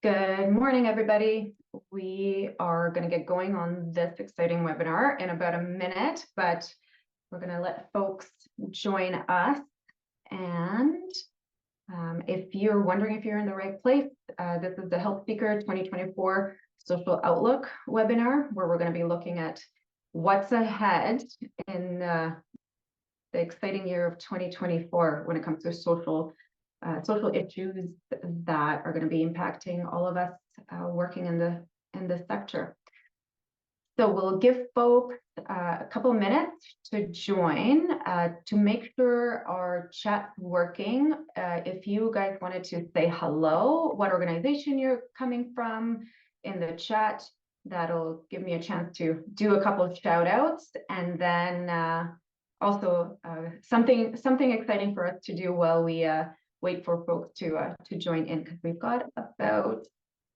Good morning, everybody. We are going to get going on this exciting webinar in about a minute, but we're going to let folks join us. And if you're wondering if you're in the right place, this is the Health Speaker 2024 Social Outlook webinar, where we're going to be looking at what's ahead in the exciting year of 2024 when it comes to social issues that are going to be impacting all of us working in the sector. So we'll give folks a couple of minutes to join to make sure our chat's working. If you guys wanted to say hello, what organization you're coming from in the chat, that'll give me a chance to do a couple of shout outs, and then also something exciting for us to do while we wait for folks to join in, because we've got about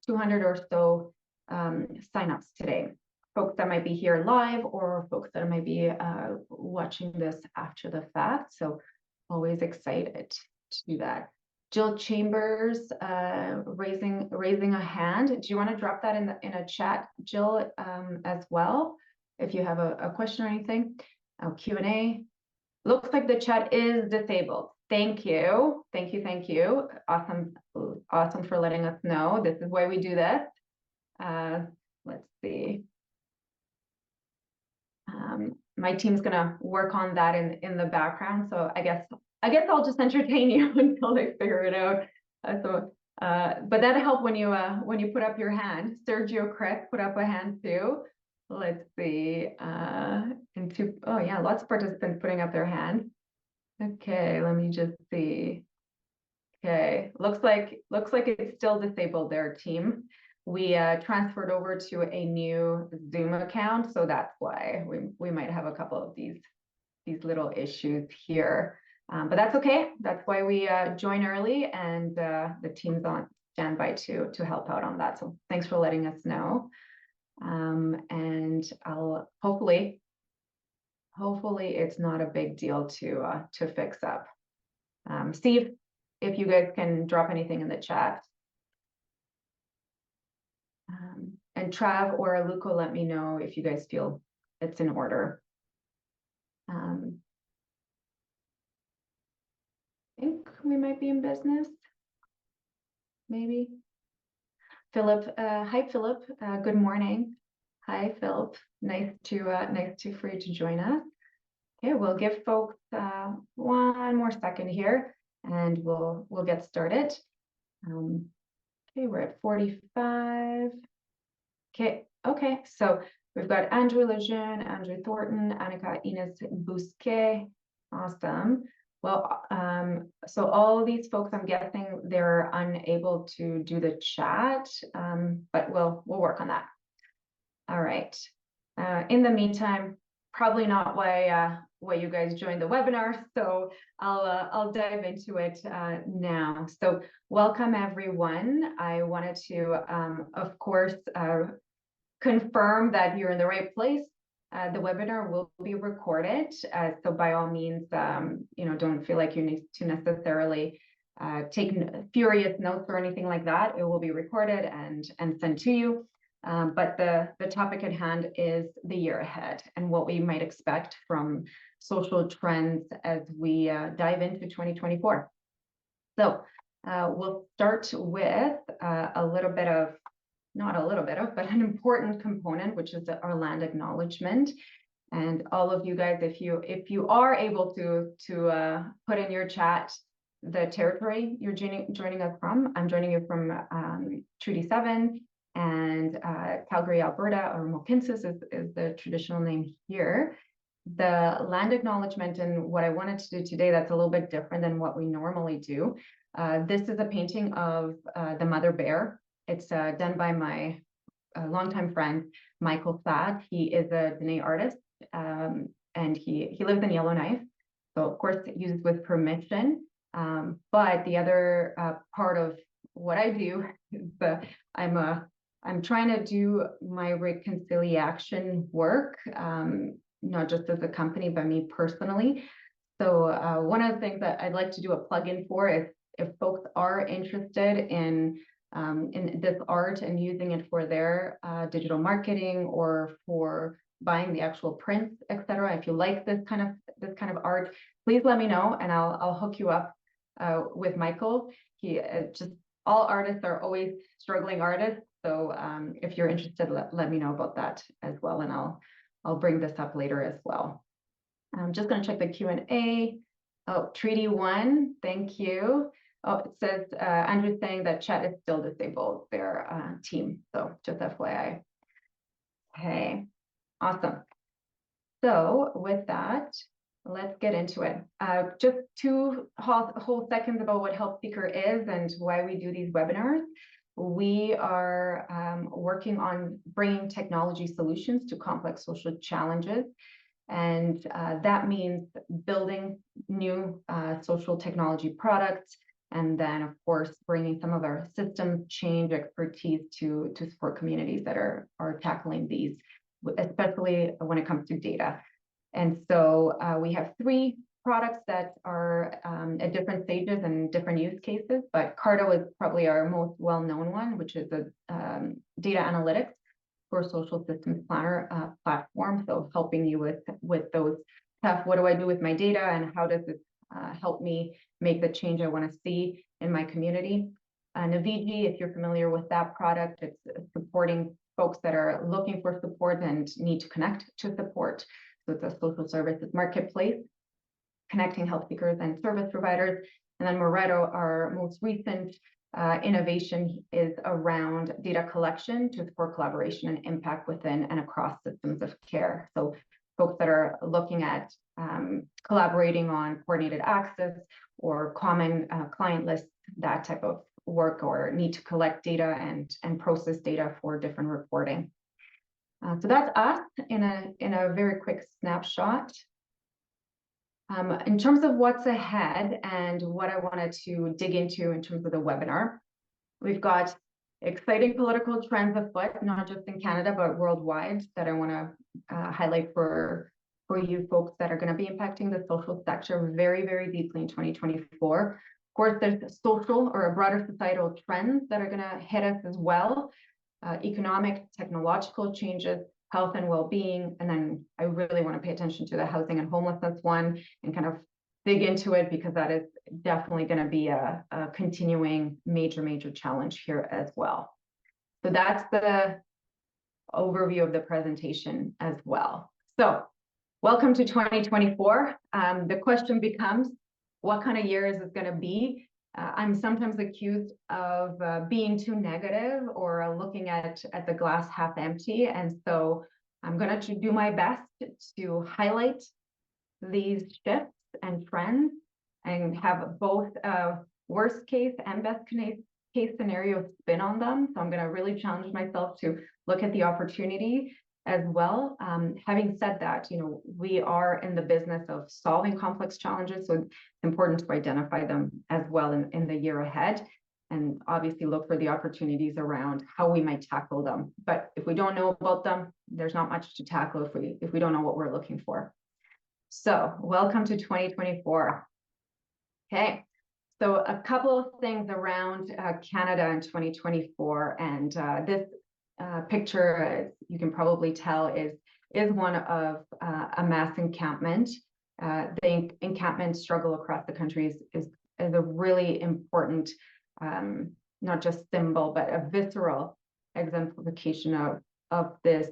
200 or so signups today. Folks that might be here live, or folks that might be watching this after the fact. So always excited to do that. Jill Chambers raising a hand. Do you want to drop that in a chat, Jill, as well, if you have a question or anything? Q&A. Looks like the chat is disabled. Thank you. Awesome for letting us know. This is why we do this. Let's see. My team's gonna work on that in the background. So I guess I'll just entertain you until they figure it out. But that'll help when you put up your hand. Sergio Chris put up a hand too. Let's see. Oh yeah, lots of participants putting up their hand. Okay, let me just see. Okay, looks like it's still disabled there, team. We transferred over to a new Zoom account, so that's why we might have a couple of these little issues here. But that's okay. That's why we join early, and the team's on standby to help out on that. So thanks for letting us know. And I'll hopefully it's not a big deal to fix up. See if you guys can drop anything in the chat. And Trav or Luco, let me know if you guys feel it's in order. I think we might be in business. Maybe. Philip, hi Philip. Good morning. Hi Philip. Nice for you to join us. Okay, we'll give folks one more second here, and we'll get started. Okay, we're at 45. Okay. So we've got Andrew Lejeune, Andrew Thornton, Annika Ines Bousquet. Awesome. Well, so all these folks, I'm guessing they're unable to do the chat, but we'll work on that. All right. In the meantime, probably not why you guys joined the webinar, so I'll dive into it now. So welcome everyone. I wanted to, of course, confirm that you're in the right place. The webinar will be recorded, so by all means, don't feel like you need to necessarily take furious notes or anything like that. It will be recorded and sent to you. But the topic at hand is the year ahead and what we might expect from social trends as we dive into 2024. So we'll start with but an important component, which is our land acknowledgement. And all of you guys, if you are able to put in your chat the territory you're joining us from. I'm joining you from Treaty 7 and Calgary, Alberta, or Mohkinstsis is the traditional name here. The land acknowledgement, and what I wanted to do today that's a little bit different than what we normally do. This is a painting of the mother bear. It's done by my longtime friend, Michael Thad. He is a Dene artist, and he lives in Yellowknife. So of course, used with permission. But the other part of what I do is I'm trying to do my reconciliation work, not just as a company, but me personally. So one of the things that I'd like to do a plug-in for, if folks are interested in in this art and using it for their digital marketing or for buying the actual prints, etc. If you like this kind of art, please let me know, and I'll hook you up with Michael. He just all artists are always struggling artists, so if you're interested, let me know about that as well, and I'll bring this up later as well. I'm just going to check the Q&A. Oh, Treaty 1, thank you. Oh, it says Andrew's saying that chat is still disabled, their team. So just FYI. Okay, awesome. So with that, let's get into it. Just two whole seconds about what Help Seeker is and why we do these webinars. We are working on bringing technology solutions to complex social challenges. And that means building new social technology products, and then, of course, bringing some of our system change expertise to support communities that are tackling these, especially when it comes to data. And so we have 3 products that are at different stages and different use cases, but Cardo is probably our most well-known one, which is a data analytics for social systems planner platform. So helping you with those tough, what do I do with my data and how does it help me make the change I want to see in my community. Navigi, if you're familiar with that product, it's supporting folks that are looking for support and need to connect to support. So it's a social services marketplace, connecting health seekers and service providers. And then Moretto, our most recent innovation, is around data collection to support collaboration and impact within and across systems of care. So folks that are looking at collaborating on coordinated access or common client lists, that type of work, or need to collect data and process data for different reporting. So that's us in a very quick snapshot. In terms of what's ahead and what I wanted to dig into in terms of the webinar, we've got exciting political trends afoot, not just in Canada, but worldwide, that I want to highlight for you folks that are going to be impacting the social sector very, very deeply in 2024. Of course, there's social or broader societal trends that are going to hit us as well, economic, technological changes, health and well-being, and then I really want to pay attention to the housing and homelessness one and kind of dig into it, because that is definitely going to be a continuing major challenge here as well. So that's the overview of the presentation as well. So welcome to 2024. The question becomes, what kind of year is this going to be? I'm sometimes accused of being too negative or looking at the glass half empty. And so I'm going to do my best to highlight these shifts and trends and have both worst case and best case scenario spin on them. So I'm going to really challenge myself to look at the opportunity as well. Having said that, we are in the business of solving complex challenges, so it's important to identify them as well in the year ahead, and obviously look for the opportunities around how we might tackle them. But if we don't know about them, there's not much to tackle if we don't know what we're looking for. So welcome to 2024. Okay, so a couple of things around Canada in 2024, and this picture, as you can probably tell, is one of a mass encampment. The encampment struggle across the country is a really important, not just symbol, but a visceral exemplification of this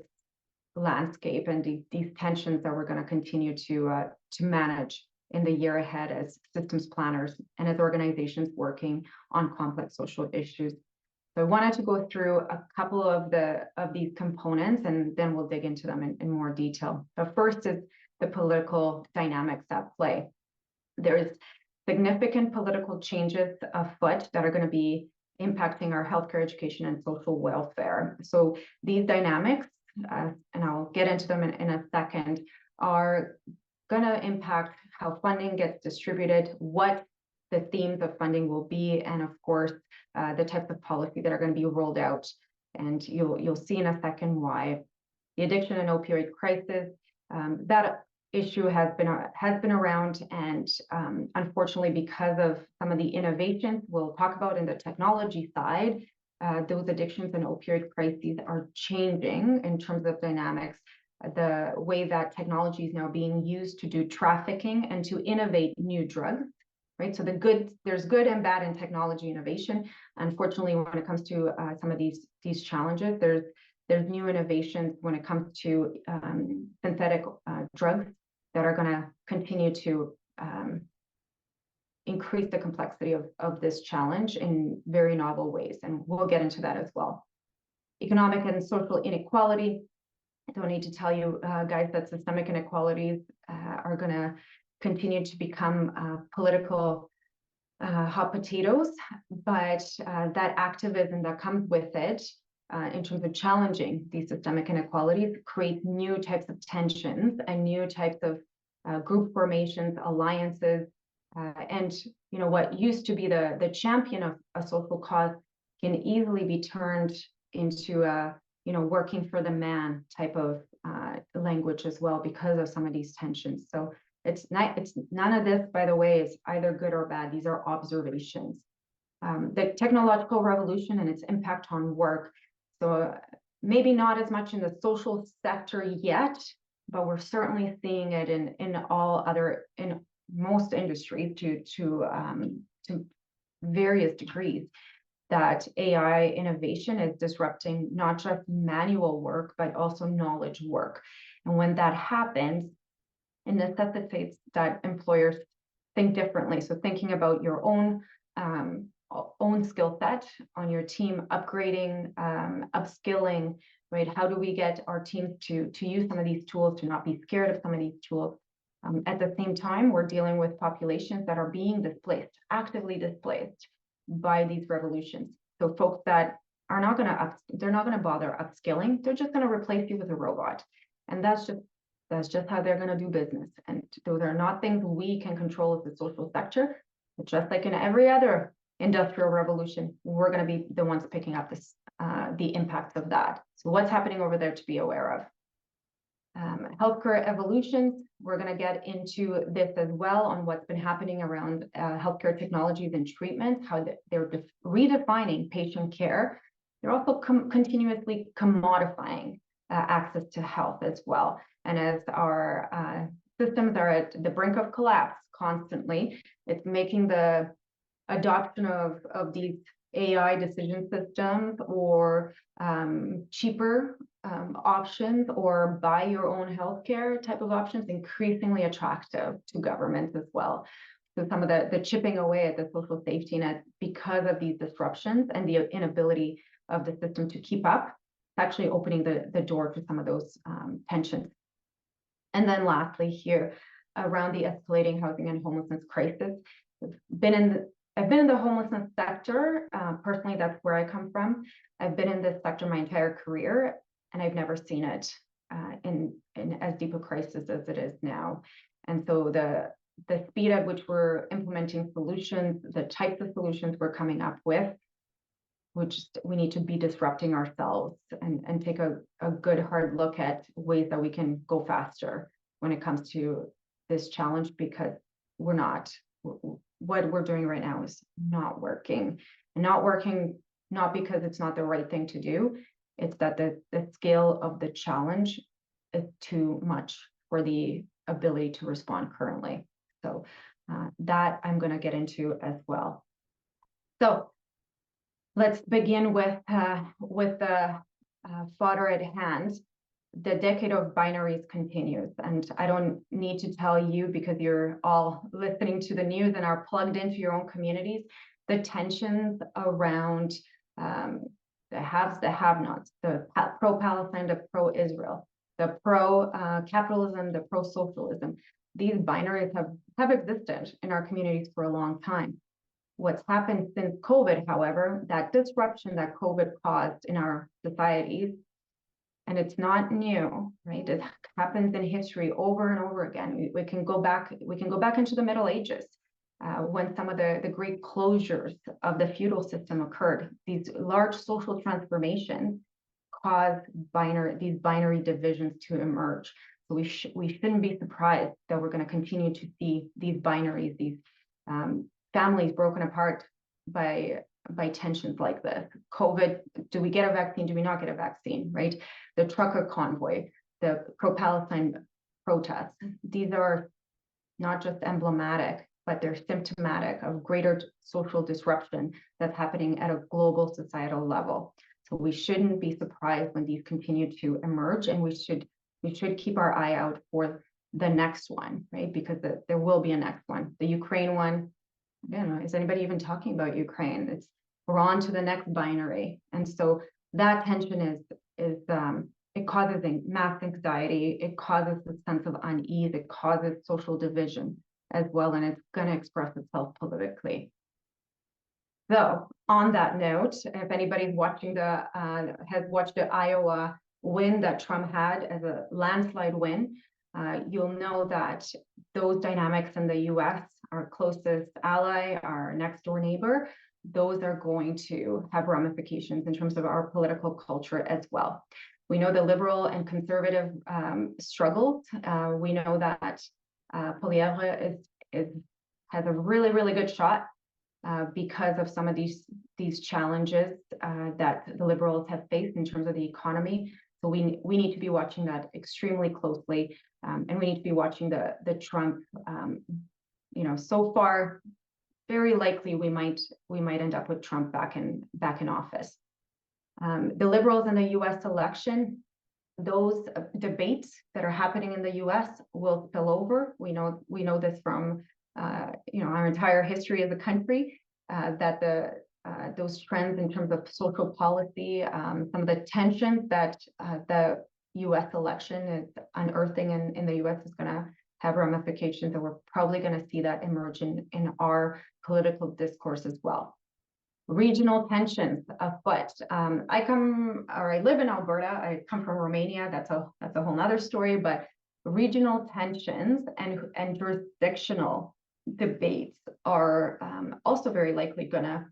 landscape and these tensions that we're going to continue to manage in the year ahead as systems planners and as organizations working on complex social issues. So I wanted to go through a couple of these components, and then we'll dig into them in more detail. The first is the political dynamics at play. There's significant political changes afoot that are going to be impacting our healthcare, education, and social welfare. So these dynamics, and I'll get into them in a second, are going to impact how funding gets distributed, what the themes of funding will be, and of course, the types of policy that are going to be rolled out. And you'll see in a second why. The addiction and opioid crisis, that issue has been around, and unfortunately, because of some of the innovations we'll talk about in the technology side, those addictions and opioid crises are changing in terms of dynamics, the way that technology is now being used to do trafficking and to innovate new drugs, right? So there's good and bad in technology innovation. Unfortunately, when it comes to some of these challenges, there's new innovations when it comes to synthetic drugs that are going to continue to increase the complexity of this challenge in very novel ways. And we'll get into that as well. Economic and social inequality. I don't need to tell you guys that systemic inequalities are going to continue to become political hot potatoes, but that activism that comes with it in terms of challenging these systemic inequalities creates new types of tensions and new types of group formations, alliances, and what used to be the champion of a social cause can easily be turned into a working for the man type of language as well because of some of these tensions. So it's none of this, by the way, is either good or bad. These are observations. The technological revolution and its impact on work. So maybe not as much in the social sector yet, but we're certainly seeing it in most industries to various degrees, that AI innovation is disrupting not just manual work, but also knowledge work. And when that happens, it necessitates that employers think differently. So thinking about your own skill set on your team, upgrading, upskilling, right? How do we get our teams to use some of these tools, to not be scared of some of these tools? At the same time, we're dealing with populations that are being displaced, actively displaced by these revolutions. So folks that are not going to bother upskilling. They're just going to replace you with a robot. And that's just how they're going to do business. And those are not things we can control as the social sector. But just like in every other industrial revolution, we're going to be the ones picking up the impacts of that. So what's happening over there to be aware of? Healthcare evolutions, we're going to get into this as well on what's been happening around healthcare technologies and treatments, how they're redefining patient care. They're also continuously commodifying access to health as well. And as our systems are at the brink of collapse constantly, it's making the adoption of these AI decision systems or cheaper options or buy your own healthcare type of options increasingly attractive to governments as well. So some of the chipping away at the social safety net because of these disruptions and the inability of the system to keep up, it's actually opening the door to some of those tensions. And then lastly here, around the escalating housing and homelessness crisis, I've been in the homelessness sector. Personally, that's where I come from. I've been in this sector my entire career, and I've never seen it in as deep a crisis as it is now. And so the speed at which we're implementing solutions, the types of solutions we're coming up with, we need to be disrupting ourselves and take a good hard look at ways that we can go faster when it comes to this challenge, because what we're doing right now is not working. And not working, not because it's not the right thing to do, it's that the scale of the challenge is too much for the ability to respond currently. So that I'm going to get into as well. So let's begin with the fodder at hand. The decade of binaries continues, and I don't need to tell you, because you're all listening to the news and are plugged into your own communities, the tensions around the haves, the have-nots, the pro-Palestine, the pro-Israel, the pro-capitalism, the pro-socialism. These binaries have existed in our communities for a long time. What's happened since COVID, however, that disruption that COVID caused in our societies, and it's not new, right? It happens in history over and over again. We can go back into the Middle Ages when some of the great closures of the feudal system occurred. These large social transformations caused these binary divisions to emerge. So we shouldn't be surprised that we're going to continue to see these binaries, these families broken apart by by tensions like this. COVID, do we get a vaccine? Do we not get a vaccine, right? The trucker convoy, the pro-Palestine protests. These are not just emblematic, but they're symptomatic of greater social disruption that's happening at a global societal level. So we shouldn't be surprised when these continue to emerge, and we should keep our eye out for the next one, right? Because there will be a next one. The Ukraine one, I don't know, is anybody even talking about Ukraine? We're on to the next binary. And so that tension it causes mass anxiety, it causes a sense of unease, it causes social division as well, and it's going to express itself politically. So on that note, if anybody's watching has watched the Iowa win that Trump had as a landslide win, you'll know that those dynamics in the US, our closest ally, our next door neighbor, those are going to have ramifications in terms of our political culture as well. We know the liberal and conservative struggles. We know that Poilievre has a really, really good shot because of some of these challenges that the liberals have faced in terms of the economy. So we need to be watching that extremely closely, and we need to be watching the Trump. So far, very likely we might end up with Trump back in office. The liberals in the U.S. election, those debates that are happening in the U.S. will spill over. We know this from our entire history as a country, that those trends in terms of social policy, some of the tensions that the U.S. election is unearthing in the U.S. is going to have ramifications, and we're probably going to see that emerge in our political discourse as well. Regional tensions afoot. I live in Alberta. I come from Romania. That's a whole nother story. But regional tensions and jurisdictional debates are also very likely gonna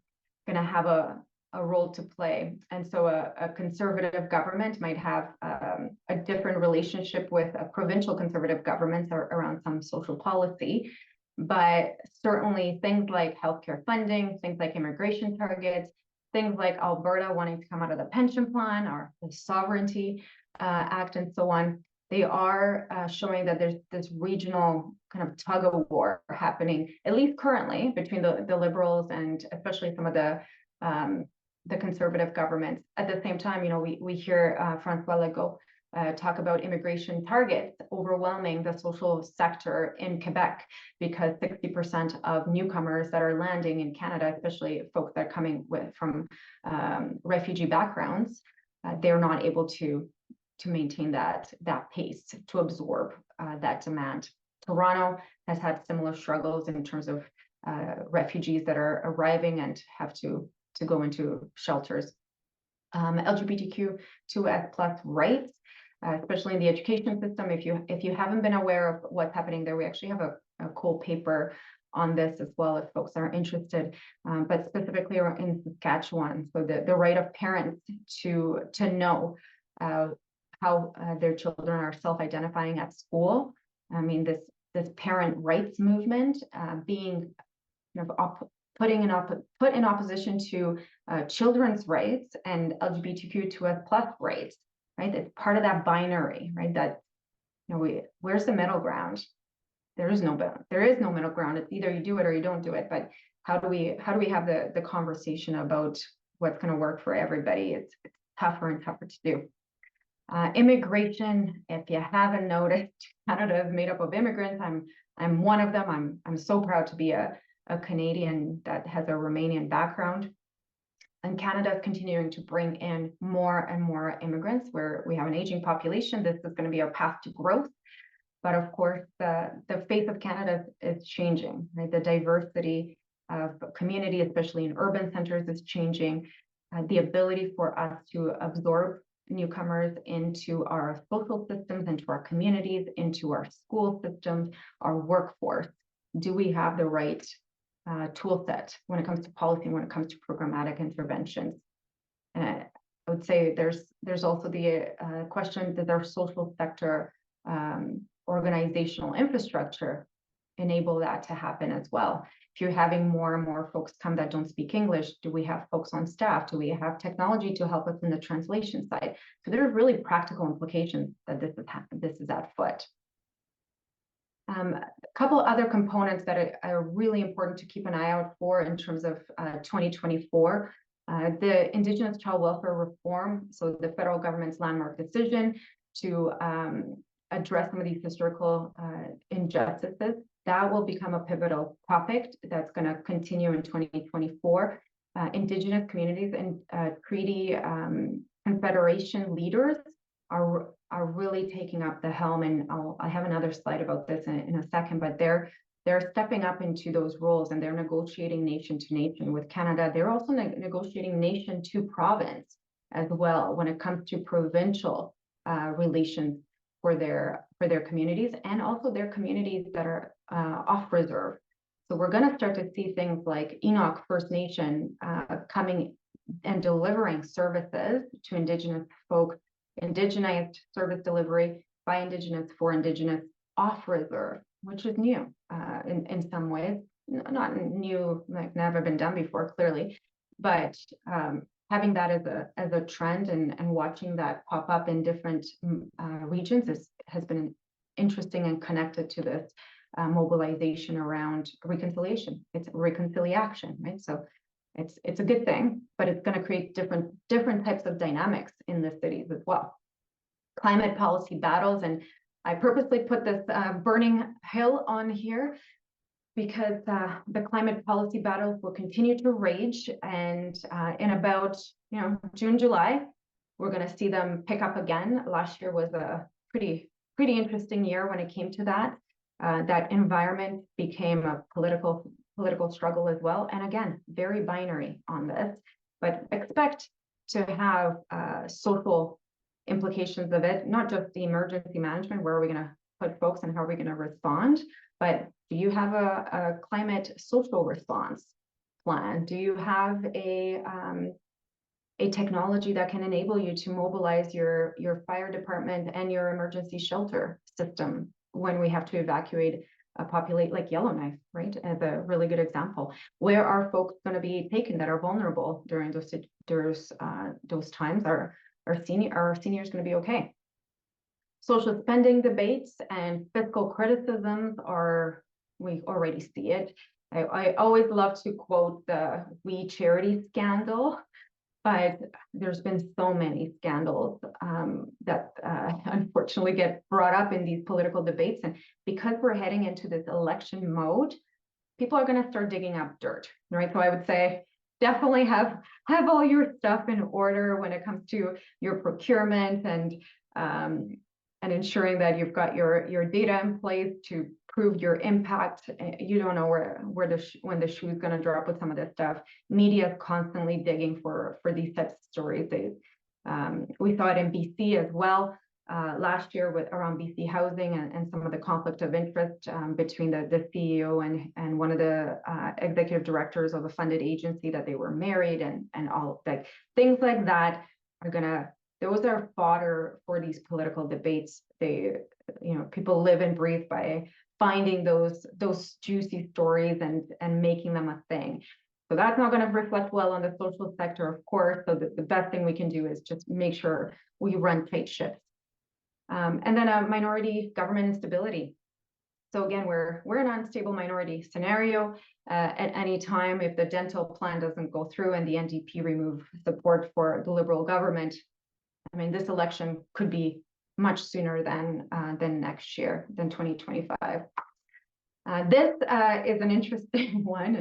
have a role to play. And so a conservative government might have a different relationship with a provincial conservative government around some social policy. But certainly things like healthcare funding, things like immigration targets, things like Alberta wanting to come out of the pension plan or the Sovereignty Act and so on, they are showing that there's this regional kind of tug of war happening, at least currently, between the Liberals and especially some of the conservative governments. At the same time, we hear Francois Legault talk about immigration targets overwhelming the social sector in Quebec, because 60% of newcomers that are landing in Canada, especially folks that are coming from refugee backgrounds, they're not able to maintain that pace to absorb that demand. Toronto has had similar struggles in terms of refugees that are arriving and have to go into shelters. LGBTQ2S+ rights, especially in the education system. If you haven't been aware of what's happening there, we actually have a cool paper on this as well if folks are interested, but specifically in Saskatchewan. So the right of parents to know how their children are self-identifying at school. I mean, this parent rights movement being put in opposition to children's rights and LGBTQ2S+ rights, right? It's part of that binary, right? That where's the middle ground? There is no middle ground. It's either you do it or you don't do it. But how do we have the conversation about what's going to work for everybody? It's tougher and tougher to do. Immigration, if you haven't noticed, Canada is made up of immigrants. I'm one of them. I'm so proud to be a Canadian that has a Romanian background. And Canada is continuing to bring in more and more immigrants, where we have an aging population. This is going to be our path to growth. But of course, the face of Canada is changing, right? The diversity of community, especially in urban centers, is changing. The ability for us to absorb newcomers into our social systems, into our communities, into our school systems, our workforce. Do we have the right tool set when it comes to policy and when it comes to programmatic interventions? And I would say there's also the question that our social sector organizational infrastructure enable that to happen as well. If you're having more and more folks come that don't speak English, do we have folks on staff? Do we have technology to help us in the translation side? So there are really practical implications that this is at foot. A couple other components that are really important to keep an eye out for in terms of 2024. The Indigenous Child Welfare Reform, so the federal government's landmark decision to address some of these historical injustices, that will become a pivotal topic that's going to continue in 2024. Indigenous communities and treaty confederation leaders are really taking up the helm, and I have another slide about this in a second, but they're stepping up into those roles, and they're negotiating nation to nation with Canada. They're also negotiating nation to province as well when it comes to provincial relations for their communities, and also their communities that are off reserve. So we're going to start to see things like Enoch First Nation coming and delivering services to Indigenous folk, indigenized service delivery by Indigenous for Indigenous off reserve, which is new in some ways, not new, like never been done before, clearly, but having that as a trend and watching that pop up in different regions has been interesting and connected to this mobilization around reconciliation. It's reconciliation, right? So it's a good thing, but it's going to create different types of dynamics in the cities as well. Climate policy battles, and I purposely put this burning hill on here because the climate policy battles will continue to rage, and in about June, July, we're going to see them pick up again. Last year was a pretty interesting year when it came to that. That environment became a political struggle as well, and again, very binary on this, but expect to have social implications of it, not just the emergency management, where are we going to put folks and how are we going to respond, but do you have a climate social response plan? Do you have a technology that can enable you to mobilize your fire department and your emergency shelter system when we have to evacuate populate, like Yellowknife, right, as a really good example? Where are folks going to be taken that are vulnerable during those times? Are seniors going to be okay? Social spending debates and fiscal criticisms we already see it. I always love to quote the We Charity scandal, but there's been so many scandals that unfortunately get brought up in these political debates. And because we're heading into this election mode, people are going to start digging up dirt, right? So I would say definitely have all your stuff in order when it comes to your procurement and ensuring that you've got your data in place to prove your impact. You don't know when the shoe is going to drop with some of this stuff. Media is constantly digging for these types of stories. We saw it in BC as well last year around BC housing and some of the conflict of interest between the CEO and one of the executive directors of a funded agency, that they were married, and all like things like that those are fodder for these political debates. People live and breathe by finding those juicy stories and making them a thing. So that's not going to reflect well on the social sector, of course. So the best thing we can do is just make sure we run tight ships. And then a minority government instability. So again, we're an unstable minority scenario. At any time, if the dental plan doesn't go through and the NDP remove support for the Liberal government, I mean, this election could be much sooner than next year, than 2025. This is an interesting one.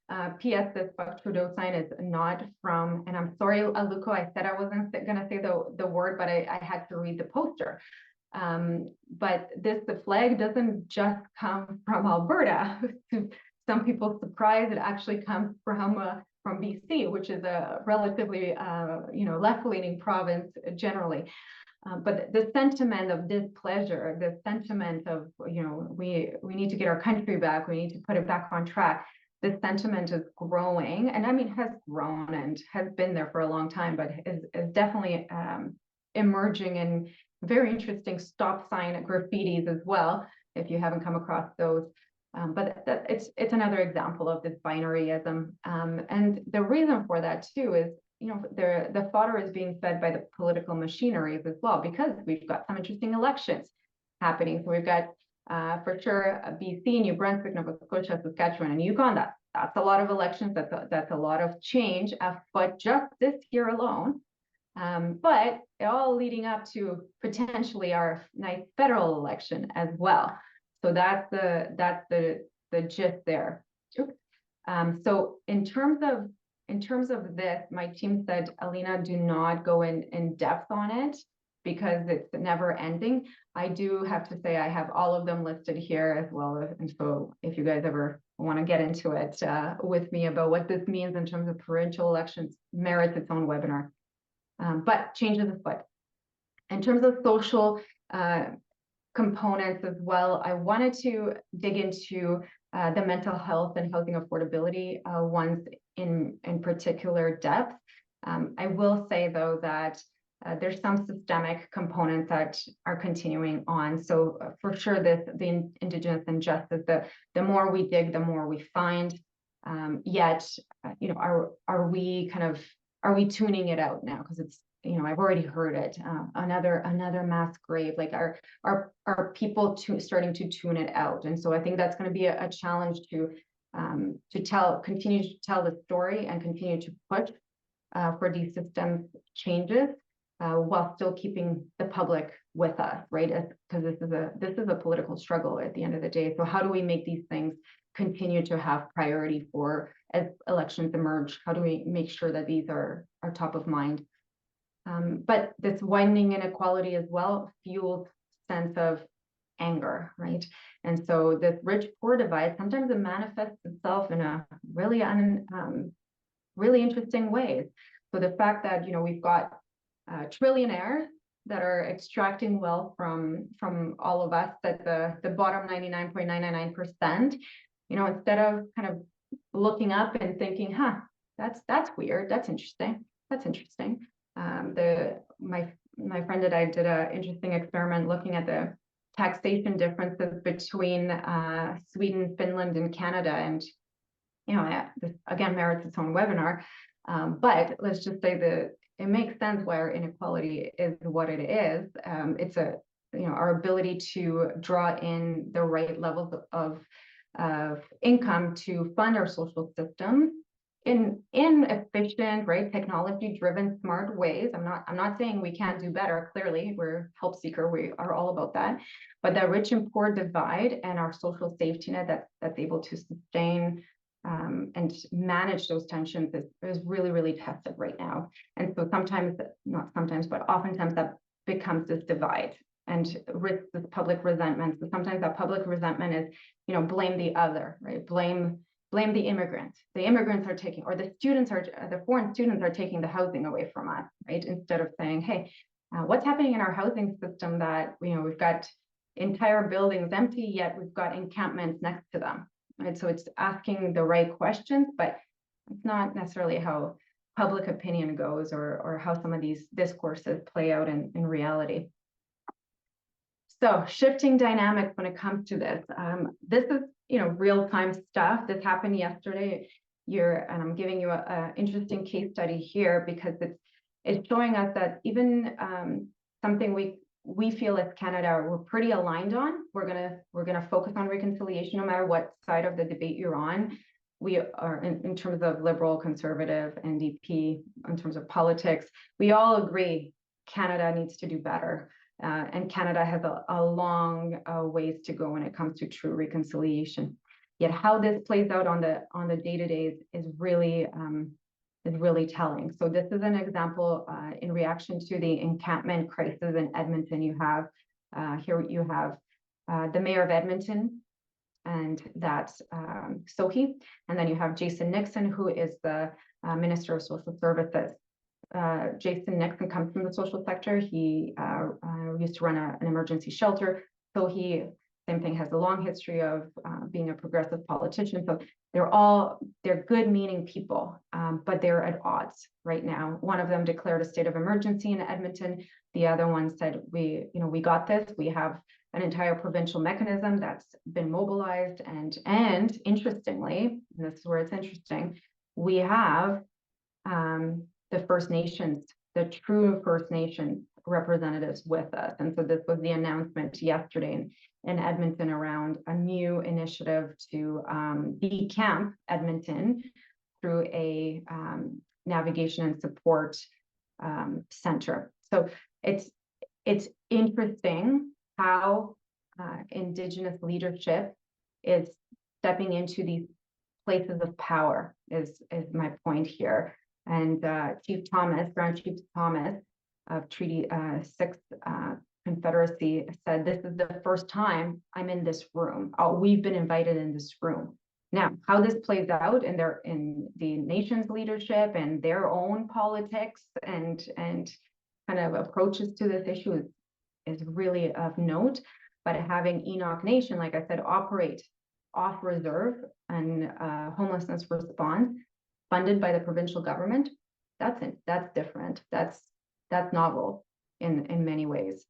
And P.S. This Fuck Trudeau sign is not from, and I'm sorry, Luco, I said I wasn't going to say the word, but I had to read the poster. But the flag doesn't just come from Alberta. To some people's surprise, it actually comes from BC, which is a relatively left-leaning province generally. But the sentiment of displeasure, the sentiment of we need to get our country back, we need to put it back on track. The sentiment is growing, and I mean has grown and has been there for a long time, but is definitely emerging in very interesting stop sign graffitis as well, if you haven't come across those. But it's another example of this binaryism. And the reason for that too is, the fodder is being fed by the political machineries as well, because we've got some interesting elections happening. So we've got for sure BC, New Brunswick, Nova Scotia, Saskatchewan, and Yukon. That's a lot of elections. That's a lot of change, but just this year alone. But all leading up to potentially our nice federal election as well. So that's the gist there. So in terms of this, my team said, Alina, do not go in depth on it because it's never ending. I do have to say I have all of them listed here as well. And so if you guys ever want to get into it with me about what this means in terms of provincial elections, merits its own webinar. But changes afoot. In terms of social components as well, I wanted to dig into the mental health and housing affordability ones in particular depth. I will say though that there's some systemic components that are continuing on. So for sure, the Indigenous injustice, the more we dig, the more we find. Yet, are we tuning it out now? Because it's, I've already heard it. Another mass grave. Like, are people starting to tune it out? And so I think that's going to be a challenge to continue to tell the story and continue to push for these systems changes while still keeping the public with us, right? Because this is a political struggle at the end of the day. So how do we make these things continue to have priority as elections emerge? How do we make sure that these are top of mind? But this widening inequality as well fuels sense of anger, right? And so this rich-poor divide, sometimes it manifests itself in a really interesting ways. So the fact that, we've got trillionaires that are extracting wealth from all of us, that the bottom 99.999%, instead of kind of looking up and thinking, that's weird, that's interesting. My friend and I did an interesting experiment looking at the taxation differences between Sweden, Finland, and Canada, and this again merits its own webinar. But let's just say that it makes sense why our inequality is what it is. It's our ability to draw in the right levels of income to fund our social system in efficient, right, technology-driven, smart ways. I'm not saying we can't do better. Clearly, we're help seeker. We are all about that. But that rich and poor divide and our social safety net that's able to sustain and manage those tensions is really, really tested right now. And so not sometimes, but oftentimes that becomes this divide and risks this public resentment. So sometimes that public resentment is, blame the other, right? Blame the immigrants. The immigrants are taking, or the foreign students are taking the housing away from us, right? Instead of saying, hey, what's happening in our housing system that, we've got entire buildings empty, yet we've got encampments next to them, right? So it's asking the right questions, but it's not necessarily how public opinion goes or how some of these discourses play out in reality. So shifting dynamics when it comes to this. This is, real-time stuff. This happened yesterday. And I'm giving you an interesting case study here because it's showing us that even something we feel as Canada we're pretty aligned on. We're gonna focus on reconciliation no matter what side of the debate you're on. We are in terms of liberal, conservative, NDP, in terms of politics. We all agree Canada needs to do better. And Canada has a long ways to go when it comes to true reconciliation. Yet how this plays out on the day-to-day is really telling. So this is an example in reaction to the encampment crisis in Edmonton. You have the mayor of Edmonton, and that's Sohi, and then you have Jason Nixon, who is the Minister of Social Services. Jason Nixon comes from the social sector. He used to run an emergency shelter. So same thing, has a long history of being a progressive politician. So they're good meaning people, but they're at odds right now. One of them declared a state of emergency in Edmonton. The other one said, we got this. We have an entire provincial mechanism that's been mobilized, and interestingly, and this is where it's interesting, we have the First Nations, the true First Nations representatives with us. And so this was the announcement yesterday in Edmonton around a new initiative to decamp Edmonton through a navigation and support center. So it's interesting how Indigenous leadership is stepping into these places of power is my point here. And Chief Thomas, Grand Chief Thomas of Treaty 6 Confederacy said, "This is the first time I'm in this room. We've been invited in this room." Now, how this plays out in the nation's leadership and their own politics and kind of approaches to this issue is really of note. But having Enoch Nation, like I said, operate off reserve and homelessness response funded by the provincial government, that's different. That's novel in many ways.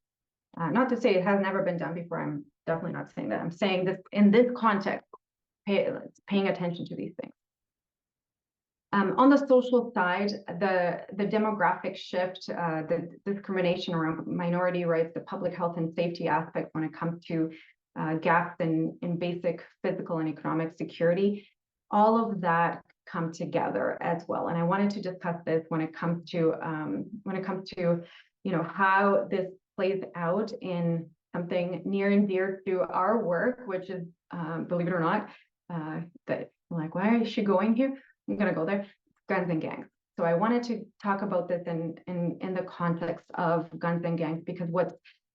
Not to say it has never been done before. I'm definitely not saying that. I'm saying this in this context, paying attention to these things. On the social side, the demographic shift, the discrimination around minority rights, the public health and safety aspect when it comes to gaps in basic physical and economic security, all of that come together as well. And I wanted to discuss this when it comes to how this plays out in something near and dear to our work, which is, believe it or not, that like, why is she going here? I'm gonna go there. Guns and gangs. So I wanted to talk about this in the context of guns and gangs, because what's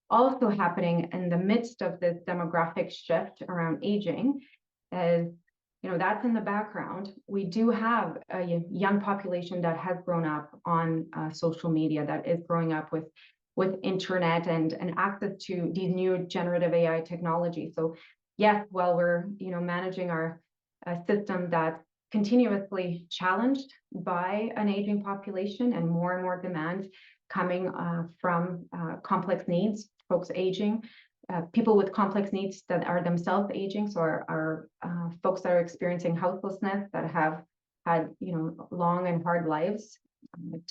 also happening in the midst of this demographic shift around aging is, that's in the background. We do have a young population that has grown up on social media, that is growing up with internet and access to these new generative AI technology. So yes, while we're managing our system that's continuously challenged by an aging population and more demands coming from complex needs, folks aging, people with complex needs that are themselves aging. So our folks that are experiencing houselessness, that have had long and hard lives,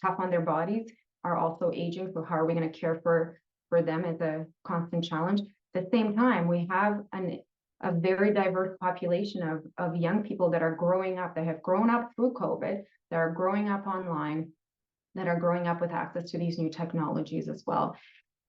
tough on their bodies, are also aging. So how are we going to care for them is a constant challenge. At the same time, we have a very diverse population of young people that are growing up, that have grown up through COVID, that are growing up online, that are growing up with access to these new technologies as well.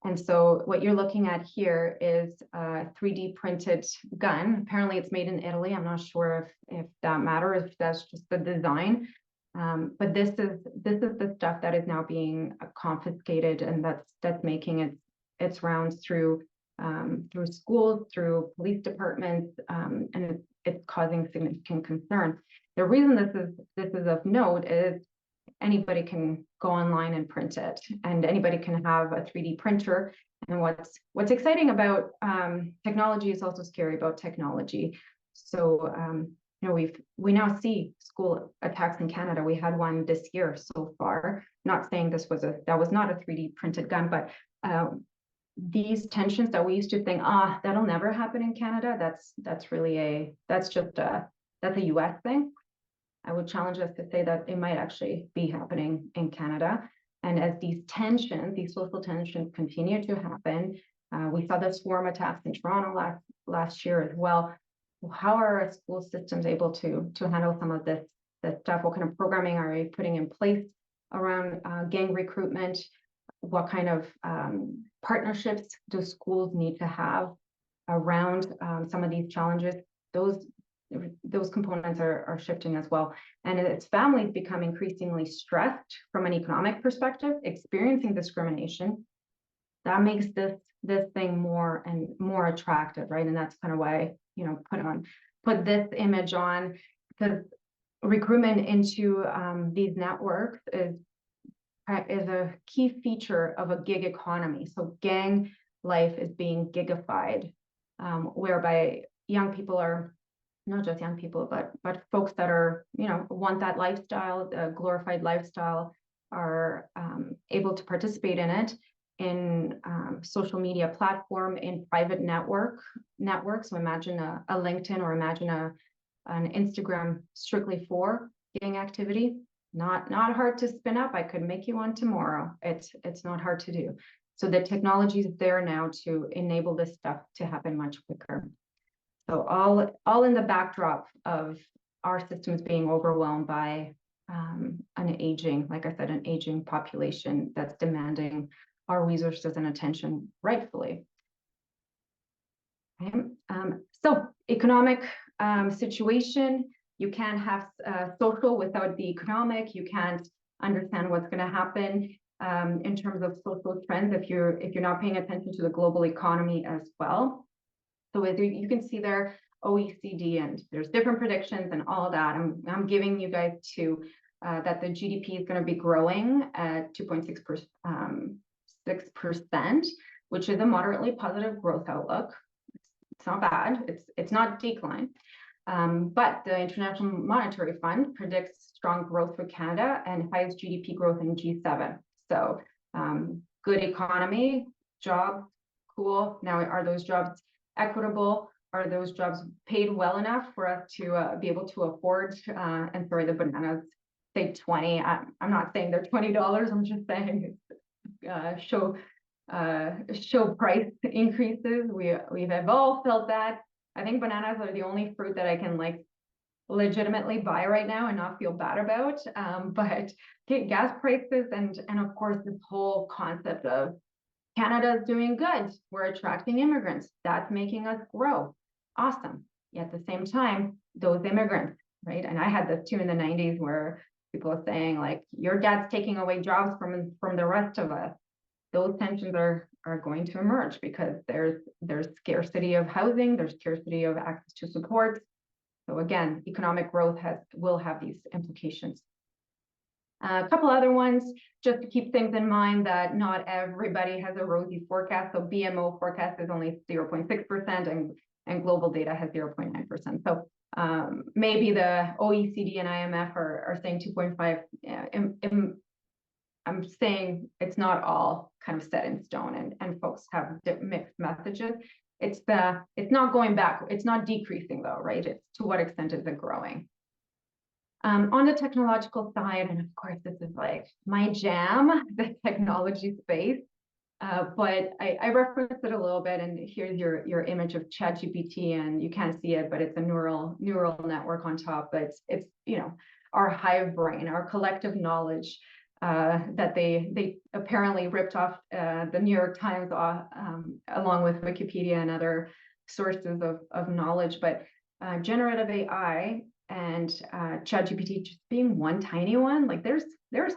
And so what you're looking at here is a 3D printed gun. Apparently it's made in Italy. I'm not sure if that matters, if that's just the design. But this is the stuff that is now being confiscated, and that's making its rounds through schools, through police departments, and it's causing significant concern. The reason this is of note is anybody can go online and print it, and anybody can have a 3D printer. And what's exciting about technology is also scary about technology. So we now see school attacks in Canada. We had one this year so far. Not saying that was not a 3D printed gun, but these tensions that we used to think, that'll never happen in Canada, that's a US thing. I would challenge us to say that it might actually be happening in Canada. And as these social tensions continue to happen, we saw the swarm attacks in Toronto last year as well. How are our school systems able to handle some of this stuff? What kind of programming are we putting in place around gang recruitment? What kind of partnerships do schools need to have around some of these challenges? Those components are shifting as well. And it's families become increasingly stressed from an economic perspective, experiencing discrimination. That makes this thing more and more attractive, right? And that's kind of why put this image on, because recruitment into these networks is a key feature of a gig economy. So gang life is being gigified, whereby young people are, not just young people, but folks that are, want that lifestyle, a glorified lifestyle, are able to participate in it. in social media platform, in private networks. So imagine a LinkedIn, or imagine an Instagram strictly for gig activity. Not hard to spin up. I could make you one tomorrow. It's not hard to do. So the technology is there now to enable this stuff to happen much quicker. So all in the backdrop of our systems being overwhelmed by an aging, like I said, an aging population that's demanding our resources and attention rightfully. Okay. So economic situation, you can't have social without the economic. You can't understand what's going to happen in terms of social trends if you're not paying attention to the global economy as well. So as you can see there, OECD, and there's different predictions and all that. I'm giving you guys to that the GDP is going to be growing at 2.6%, which is a moderately positive growth outlook. It's not bad. It's not decline. But the International Monetary Fund predicts strong growth for Canada and highest GDP growth in G7. So good economy, jobs, cool. Now, are those jobs equitable? Are those jobs paid well enough for us to be able to afford? And sorry, the bananas say 20. I'm not saying they're $20. I'm just saying show price increases. We've all felt that. I think bananas are the only fruit that I can like legitimately buy right now and not feel bad about. But gas prices and of course this whole concept of Canada's doing good. We're attracting immigrants. That's making us grow. Awesome. Yet at the same time, those immigrants, right? And I had this too in the 90s where people are saying like, your dad's taking away jobs from the rest of us. Those tensions are going to emerge because there's scarcity of housing, there's scarcity of access to support. So again, economic growth will have these implications. A couple other ones, just to keep things in mind that not everybody has a rosy forecast. So BMO forecast is only 0.6% and global data has 0.9%. So maybe the OECD and IMF are saying 2.5. I'm saying it's not all kind of set in stone and folks have mixed messages. It's not going back. It's not decreasing though, right? It's to what extent is it growing? On the technological side, and of course, this is like my jam, the technology space. But I referenced it a little bit, and here's your image of ChatGPT, and you can't see it, but it's a neural network on top. But it's our hive brain, our collective knowledge that they apparently ripped off the New York Times along with Wikipedia and other sources of knowledge. But generative AI and ChatGPT just being one tiny one, like there's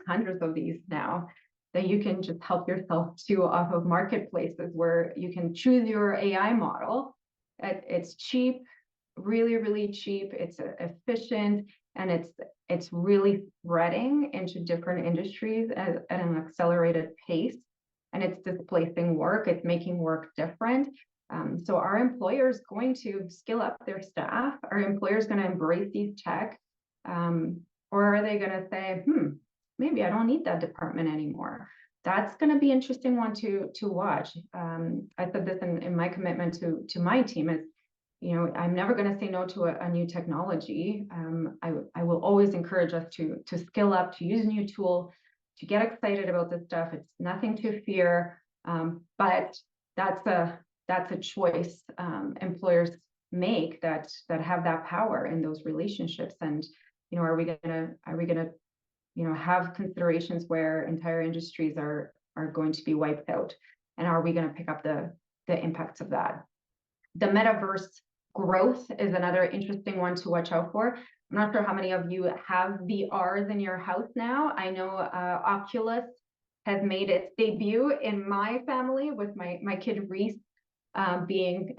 hundreds of these now that you can just help yourself to off of marketplaces where you can choose your AI model. It's cheap, really cheap. It's efficient, and it's really spreading into different industries at an accelerated pace, and it's displacing work. It's making work different. So our employers going to skill up their staff? Are employers going to embrace these tech? Or are they going to say, maybe I don't need that department anymore? That's going to be an interesting one to watch. I said this in my commitment to my team is, I'm never going to say no to a new technology. I will always encourage us to skill up, to use a new tool, to get excited about this stuff. It's nothing to fear, but that's a choice employers make that have that power in those relationships. And are we gonna have considerations where entire industries are going to be wiped out, and are we going to pick up the impacts of that? The metaverse growth is another interesting one to watch out for. I'm not sure how many of you have VRs in your house now. I know Oculus has made its debut in my family with my kid Reese being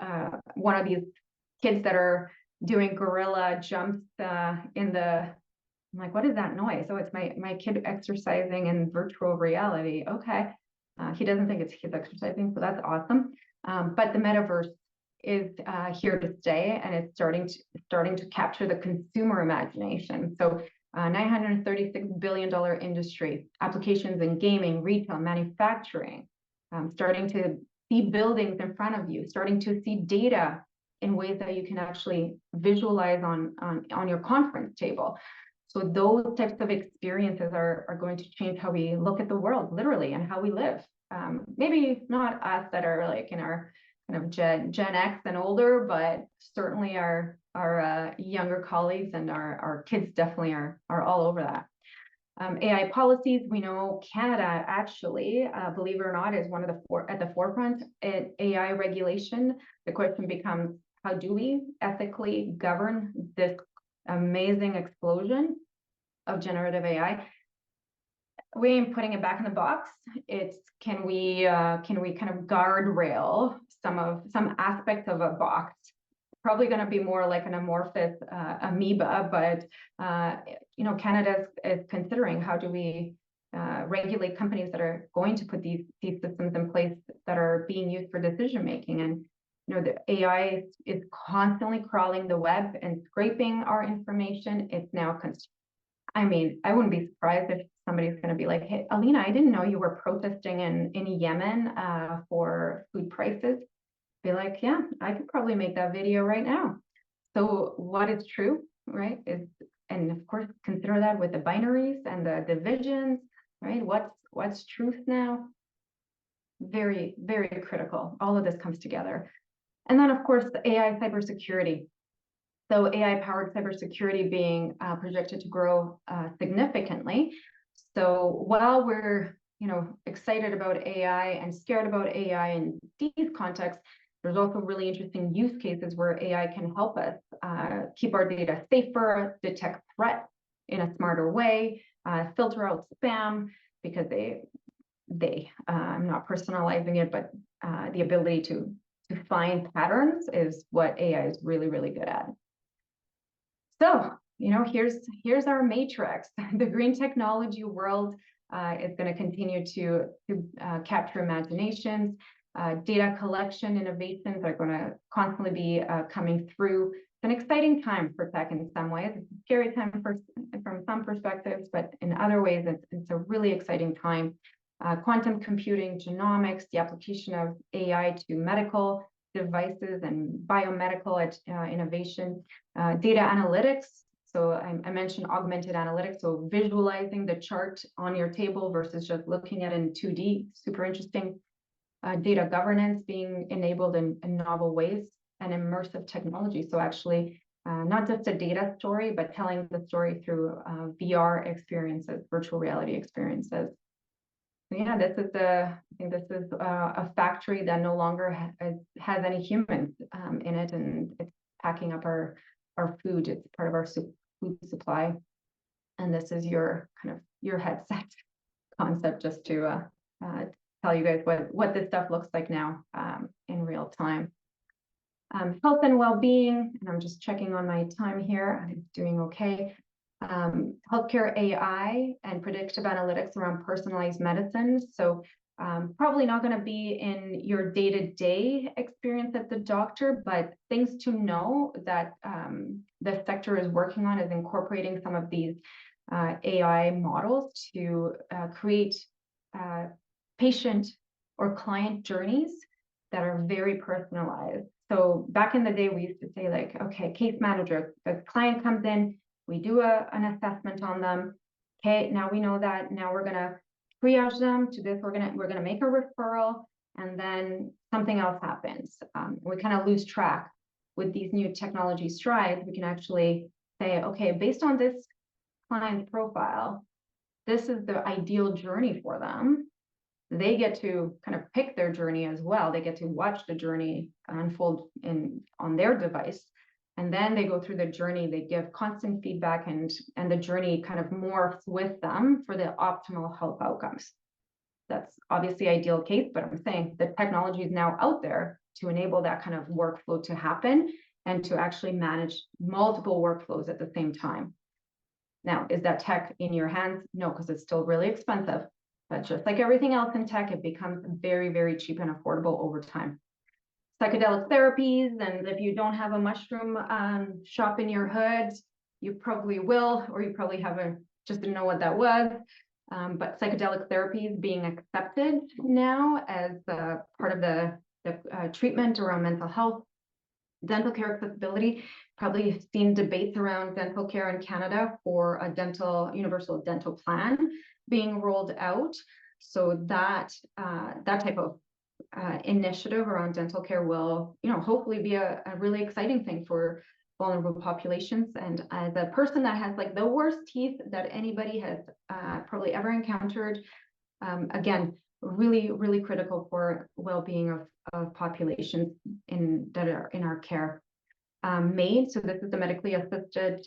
one of these kids that are doing gorilla jumps in the, I'm like, what is that noise? Oh, it's my kid exercising in virtual reality. Okay. He doesn't think it's kids exercising, so that's awesome. But the metaverse is here to stay, and it's starting to capture the consumer imagination. So $936 billion industry, applications in gaming, retail, manufacturing. starting to see buildings in front of you, starting to see data in ways that you can actually visualize on your conference table. So those types of experiences are going to change how we look at the world, literally, and how we live. Maybe not us that are like in our kind of Gen X and older, but certainly our younger colleagues and our kids definitely are all over that. AI policies, we know Canada actually, believe it or not, is one of at the forefront in AI regulation. The question becomes, how do we ethically govern this amazing explosion of generative AI? We ain't putting it back in the box. It's can we kind of guardrail some aspects of a box? Probably going to be more like an amorphous amoeba, but Canada is considering how do we regulate companies that are going to put these systems in place that are being used for decision making. And the AI is constantly crawling the web and scraping our information. It's now I wouldn't be surprised if somebody's going to be like, hey, Alina, I didn't know you were protesting in Yemen for food prices. Be like, yeah, I could probably make that video right now. So what is true, right? And of course, consider that with the binaries and the divisions, right? What's truth now? Very, very critical. All of this comes together. And then, of course, the AI cybersecurity. So AI-powered cybersecurity being projected to grow significantly. So while we're excited about AI and scared about AI in these contexts, there's also really interesting use cases where AI can help us keep our data safer, detect threats in a smarter way, filter out spam, because I'm not personalizing it, but the ability to find patterns is what AI is really, really good at. So, here's our matrix. The green technology world is going to continue to capture imaginations. Data collection innovations are going to constantly be coming through. It's an exciting time for tech in some ways. It's a scary time from some perspectives, but in other ways, it's a really exciting time. Quantum computing, genomics, the application of AI to medical devices and biomedical innovation, data analytics. So I mentioned augmented analytics, so visualizing the chart on your table versus just looking at it in 2D, super interesting. Data governance being enabled in novel ways, and immersive technology. So actually, not just a data story, but telling the story through VR experiences, virtual reality experiences. Yeah, I think this is a factory that no longer has any humans in it, and it's packing up our food. It's part of our food supply, and this is your headset concept, just to tell you guys what this stuff looks like now in real time. Health and well-being, and I'm just checking on my time here. I'm doing okay. Healthcare AI and predictive analytics around personalized medicine. So probably not going to be in your day-to-day experience at the doctor, but things to know that the sector is working on is incorporating some of these AI models to create patient or client journeys that are very personalized. So back in the day, we used to say like, okay, case manager, the client comes in, we do an assessment on them. Okay, now we know that. Now we're gonna triage them to this. We're gonna make a referral, and then something else happens. We kind of lose track. With these new technology strides, we can actually say, okay, based on this client profile, this is the ideal journey for them. They get to kind of pick their journey as well. They get to watch the journey unfold on their device. And then they go through the journey, they give constant feedback, and the journey kind of morphs with them for the optimal health outcomes. That's obviously ideal case, but I'm saying the technology is now out there to enable that kind of workflow to happen and to actually manage multiple workflows at the same time. Now, is that tech in your hands? No, because it's still really expensive. But just like everything else in tech, it becomes very, very cheap and affordable over time. Psychedelic therapies, and if you don't have a mushroom shop in your hood, you probably will, or you probably haven't, just didn't know what that was. but psychedelic therapy is being accepted now as part of the treatment around mental health. Dental care accessibility, probably have seen debates around dental care in Canada for a universal dental plan being rolled out. So that type of initiative around dental care will, hopefully be a really exciting thing for vulnerable populations. And as a person that has like the worst teeth that anybody has probably ever encountered, again, really, really critical for well-being of populations that are in our care. MAID, so this is the medically assisted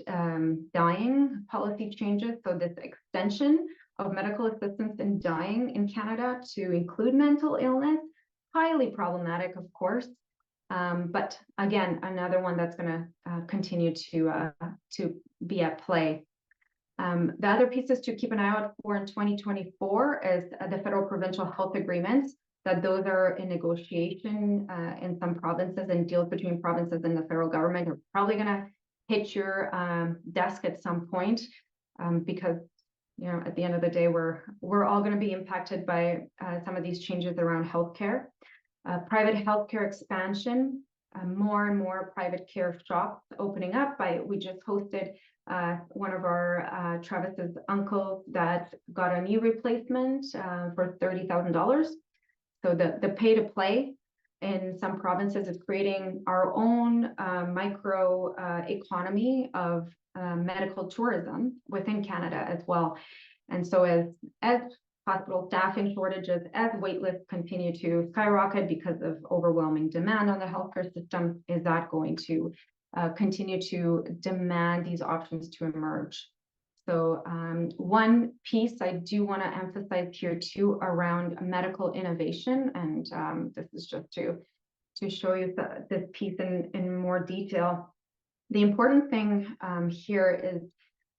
dying policy changes. So this extension of medical assistance in dying in Canada to include mental illness, highly problematic, of course. But again, another one that's going to continue to be at play. The other pieces to keep an eye out for in 2024 is the federal provincial health agreements, that those are in negotiation in some provinces, and deals between provinces and the federal government are probably going to hit your desk at some point, because at the end of the day, we're all going to be impacted by some of these changes around healthcare. Private healthcare expansion, more and more private care shops opening up. We just hosted one of our Travis's uncles that got a knee replacement for $30,000. So the pay to play in some provinces is creating our own micro economy of medical tourism within Canada as well. And so as hospital staffing shortages, as wait lists continue to skyrocket because of overwhelming demand on the healthcare system, is that going to continue to demand these options to emerge? So one piece I do want to emphasize here too around medical innovation, and this is just to show you this piece in more detail. The important thing here is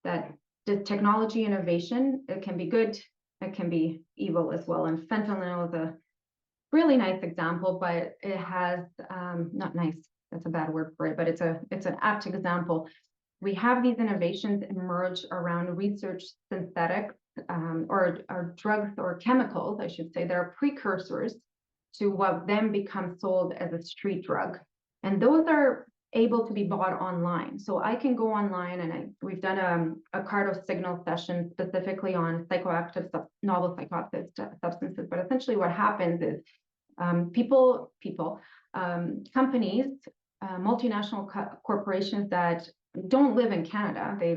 that the technology innovation, it can be good, it can be evil as well. And fentanyl is a really nice example, but it has not nice, that's a bad word for it, but it's an apt example. We have these innovations emerge around research synthetics or drugs or chemicals, I should say, that are precursors to what then becomes sold as a street drug. And those are able to be bought online. So I can go online, and we've done a Cardo signal session specifically on psychoactive, novel psychoactive substances. But essentially what happens is companies, multinational corporations that don't live in Canada, they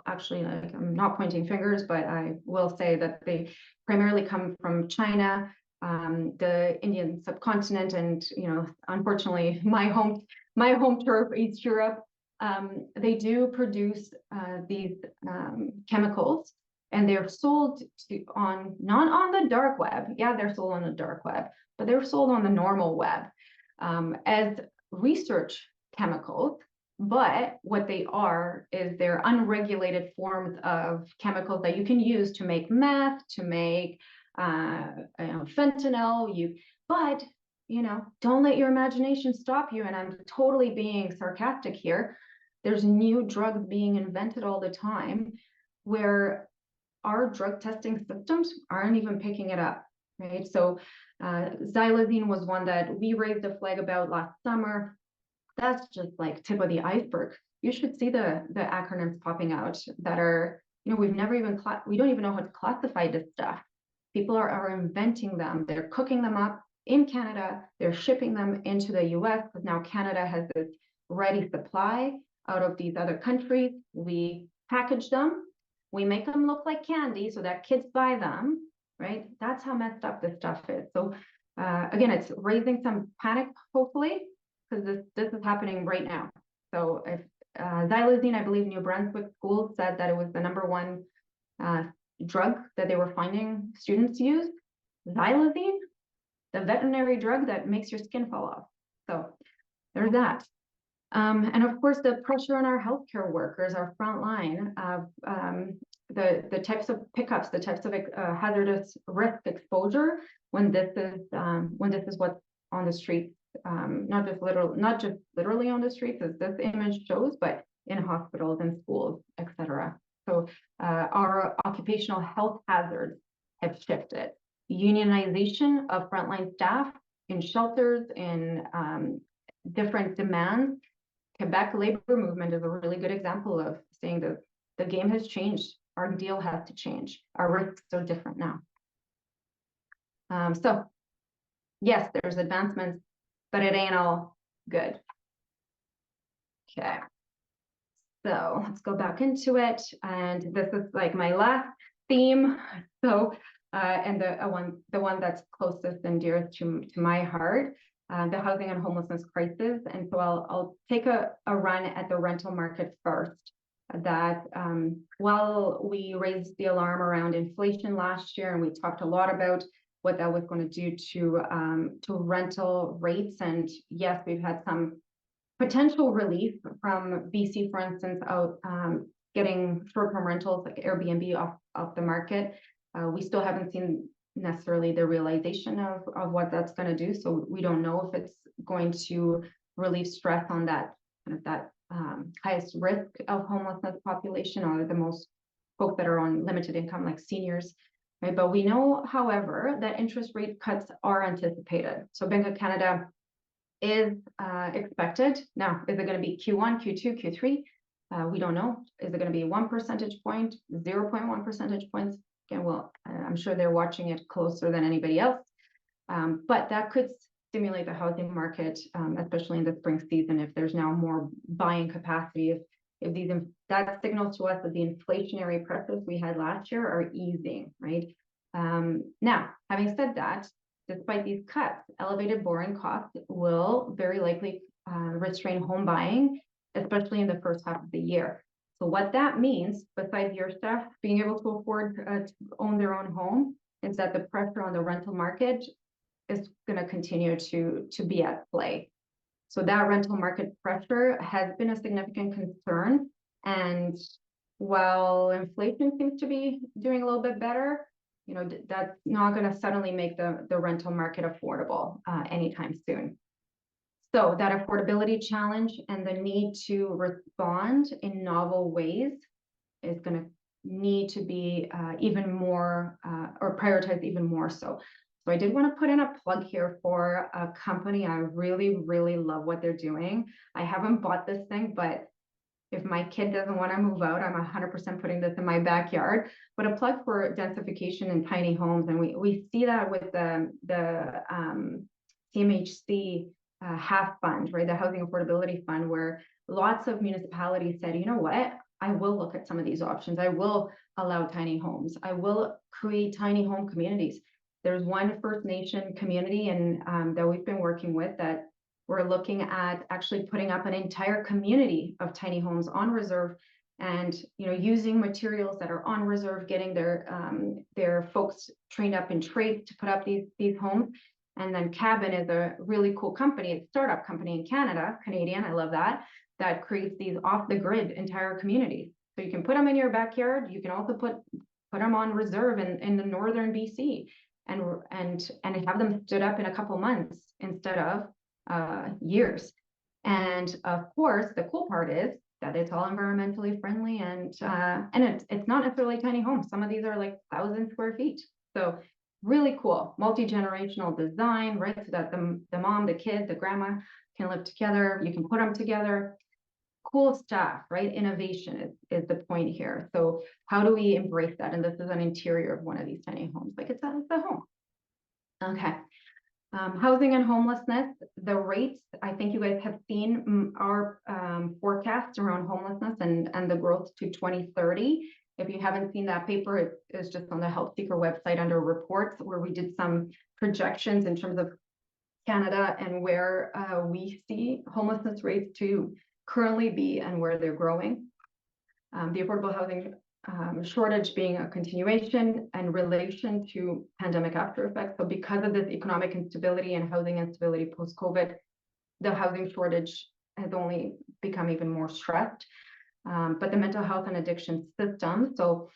actually, like, I'm not pointing fingers, but I will say that they primarily come from China, the Indian subcontinent, and unfortunately my home turf, East Europe. They do produce these chemicals, and they're sold not on the dark web. Yeah, they're sold on the dark web, but they're sold on the normal web as research chemicals. But what they are is they're unregulated forms of chemicals that you can use to make meth, to make fentanyl. But don't let your imagination stop you. And I'm totally being sarcastic here. There's new drugs being invented all the time where our drug testing systems aren't even picking it up, right? So xylazine was one that we raised a flag about last summer. That's just like tip of the iceberg. You should see the acronyms popping out that are, we don't even know how to classify this stuff. People are inventing them. They're cooking them up in Canada. They're shipping them into the US, because now Canada has this ready supply out of these other countries. We package them. We make them look like candy so that kids buy them, right? That's how messed up this stuff is. So again, it's raising some panic, hopefully, because this is happening right now. So if xylazine, I believe New Brunswick schools said that it was the #1 drug that they were finding students use. Xylazine, the veterinary drug that makes your skin fall off. So there's that. And of course, the pressure on our healthcare workers, our front line, the types of pickups, the types of hazardous risk exposure when this is what's on the streets. Not just literally on the streets, as this image shows, but in hospitals and schools, etc. So our occupational health hazards have shifted. Unionization of frontline staff in shelters, in different demands. Quebec labor movement is a really good example of saying that the game has changed. Our deal has to change. Our risks are different now. So yes, there's advancements, but it ain't all good. Okay. So let's go back into it. And this is like my last theme. So, and the one that's closest and dearest to my heart, the housing and homelessness crisis. And so I'll take a run at the rental market first. That while we raised the alarm around inflation last year, and we talked a lot about what that was going to do to rental rates. And yes, we've had some potential relief from BC, for instance, out getting short-term rentals like Airbnb off the market. We still haven't seen necessarily the realization of what that's going to do. So we don't know if it's going to relieve stress on that kind of that highest risk of homelessness population, or the most folks that are on limited income, like seniors. Right? But we know, however, that interest rate cuts are anticipated. So Bank of Canada is expected. Now, is it going to be Q1, Q2, Q3? We don't know. Is it going to be 1 percentage point, 0.1 percentage points? Again, well, I'm sure they're watching it closer than anybody else. But that could stimulate the housing market, especially in the spring season, if there's now more buying capacity. If these, that signals to us that the inflationary pressures we had last year are easing, right? Now, having said that, despite these cuts, elevated borrowing costs will very likely restrain home buying, especially in the first half of the year. So what that means, besides your staff being able to afford to own their own home, is that the pressure on the rental market is going to continue to be at play. So that rental market pressure has been a significant concern. And while inflation seems to be doing a little bit better, you know, that's not going to suddenly make the rental market affordable anytime soon. So that affordability challenge and the need to respond in novel ways is going to need to be even more or prioritized even more so. So I did want to put in a plug here for a company. I really, really love what they're doing. I haven't bought this thing, but if my kid doesn't want to move out, I'm 100% putting this in my backyard. But a plug for densification in tiny homes. And we see that with the CMHC HAF fund, right? The Housing Affordability Fund, where lots of municipalities said, you know what? I will look at some of these options. I will allow tiny homes. I will create tiny home communities. There's one First Nation community and that we've been working with that we're looking at actually putting up an entire community of tiny homes on reserve, and using materials that are on reserve, getting their folks trained up in trades to put up these homes. And then Cabin is a really cool company, a startup company in Canada, Canadian, I love that creates these off the grid entire communities. So you can put them in your backyard. You can also put them on reserve in the northern BC and have them stood up in a couple months instead of years. And of course, the cool part is that it's all environmentally friendly, and it's not necessarily tiny homes. Some of these are like 1,000 square feet. So really cool, multi-generational design, right? So that the mom, the kid, the grandma can live together. You can put them together. Cool stuff, right? Innovation is the point here. So how do we embrace that? And this is an interior of one of these tiny homes. Like it's a home. Okay. Housing and homelessness, the rates, I think you guys have seen our forecasts around homelessness and the growth to 2030. If you haven't seen that paper, it is just on the Health Seeker website under reports, where we did some projections in terms of Canada and where we see homelessness rates to currently be and where they're growing. The affordable housing shortage being a continuation in relation to pandemic after effects. So because of this economic instability and housing instability post-COVID, the housing shortage has only become even more stressed. But the mental health and addiction system, so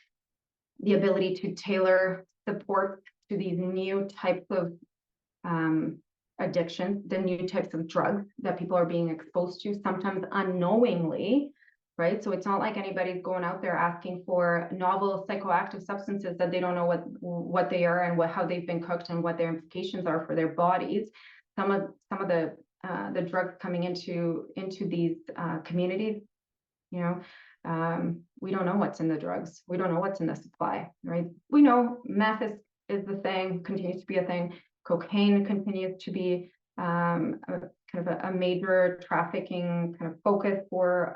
the ability to tailor support to these new types of addictions, the new types of drugs that people are being exposed to, sometimes unknowingly, right? So it's not like anybody's going out there asking for novel psychoactive substances that they don't know what they are and how they've been cooked and what their implications are for their bodies. Some of the drugs coming into these communities, we don't know what's in the drugs. We don't know what's in the supply, right? We know meth is the thing, continues to be a thing. Cocaine continues to be a major trafficking kind of focus for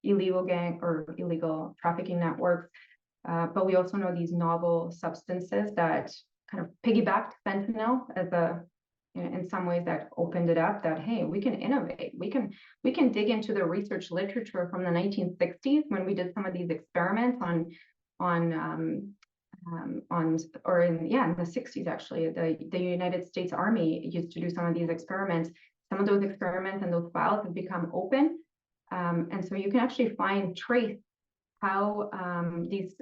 illegal trafficking networks. But we also know these novel substances that kind of piggybacked fentanyl as in some ways that opened it up, that, hey, we can innovate. We can dig into the research literature from the 1960s when we did some of these experiments in the 60s, actually. The United States Army used to do some of these experiments. Some of those experiments and those files have become open. And so you can actually trace how these